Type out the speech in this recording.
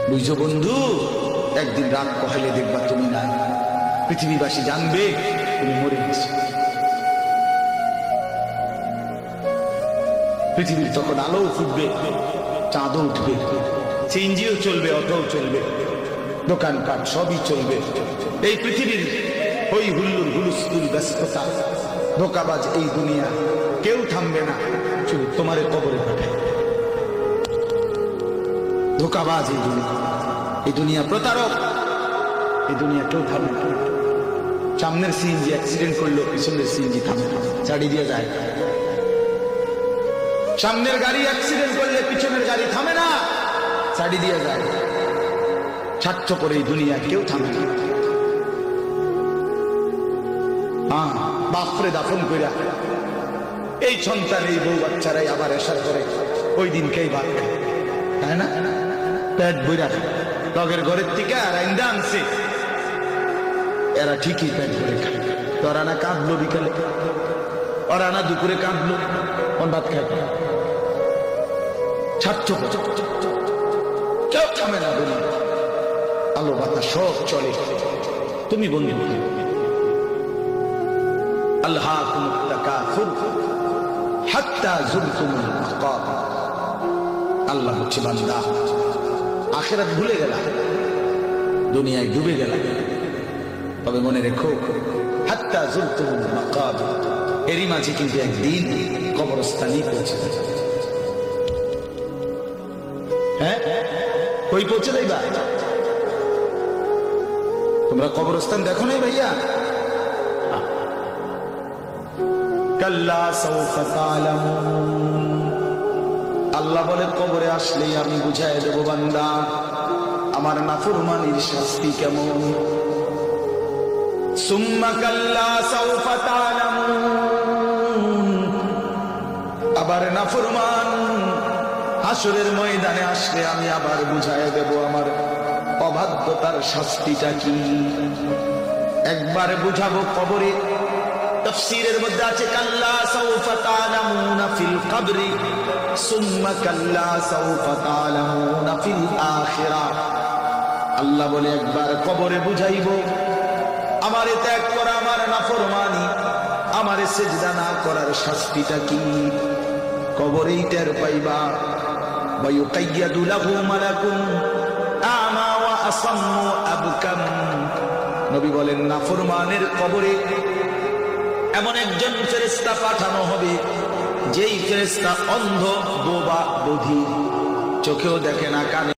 বুঝছো বন্ধু, একদিন রাত পহেলে দেখবা তুমি নাই, পৃথিবীবাসী জানবে তুমি মরে গেছো। পৃথিবীর তখন আলো ফুটবে, চাঁদও উঠবে, সিএনজিও চলবে, অটোও চলবে, দোকানপাট সবই চলবে। এই পৃথিবীর ওই হুল্লুর হুলুস্থুল ব্যস্ততা, ধোঁকাবাজ এই দুনিয়া, কেউ থামবে না, শুধু তোমারে কবরে পাঠায়। ধোঁকাবাজ এই দুনিয়া প্রতারক, এই দুনিয়া কেউ থামবে না। সামনের সিএনজি অ্যাক্সিডেন্ট করলো, পিছনের সিএনজি থামে না, ছাড়ি দিয়ে যায়। সামনের গাড়ি অ্যাক্সিডেন্ট করলে পিছনের গাড়ি থামে না, ছাড়ি দিয়ে যায়। স্বার্থ করে এই দুনিয়া কেউ থামে না। বাপরে দাফন কইরা এই সন্তান, এই বউ বাচ্চারাই আবার এসার করে ওই দিনকেই ভাত খায়, তাই না? পেট বইরা লগের ঘরের থেকে আর আইন্দা আনছে, এরা ঠিকই পেট ভরে খায়। তোরা না কাঁদলো বিকালে, ওরা না দুপুরে কাঁদলো, কোন ভাত খায়? স্বার্থ কেউ থামে না দুনিয়া, আলো বাতাস সব চলে। তুমি বন্ধু, আল্লাহকুমুত তাকাসুর হাত্তা যুরতুমুল মাকাবির। আল্লাহ হচ্ছে বান্দা, আখিরাত ভুলে গেলা, দুনিয়ায় ডুবে গেলা, তবে মনে রেখো হাত্তা যুরতুমুল মাকাবির, এরই মাঝে কিন্তু একদিন কবরস্থানে পৌঁছে যাবে। হ্যাঁ, কই পৌঁছে যাইবা? তোমরা কবরস্থান দেখো নাই ভাইয়া? কাল্লা সাউফা তা'লামুন। আল্লাহ বলে কবরে আসলেই আমি বুঝাই দেব বান্দা আমার নাফরমানির শাস্তি কেমন। সুম্মা কাল্লা সাউফা তা'লামুন। আবার নাফরমান হাসরের ময়দানে আসলে আমি আবার বুঝাই দেব আমার অবাধ্যতার শাস্তিটা কি। একবার বুঝাবো কবরে। তাফসীরের মধ্যে আছে কাল্লা সাউফা তা'লামুনা ফিল কবরি সুম্মা কাল্লা সাউফা তা'লামুনা ফিল আখিরাহ। আল্লাহ বলে একবার কবরে বুঝাইবো আমারে ত্যাগ করা, আমার নাফরমানি, আমারে সিজদা না করার শাস্তিটা কি। কবরেই টের পাইবা। ওয়া ইউকাইয়াদু লাহু মালাকুন আমা ওয়া আসাম্মু আবকাম। নবী বলেন নাফরমানের কবরে এমন একজন ফেরেশতা পাঠানো হবে, যেই ফেরেশতা অন্ধ, বোবা, বধির, চোখেও দেখে না, কানে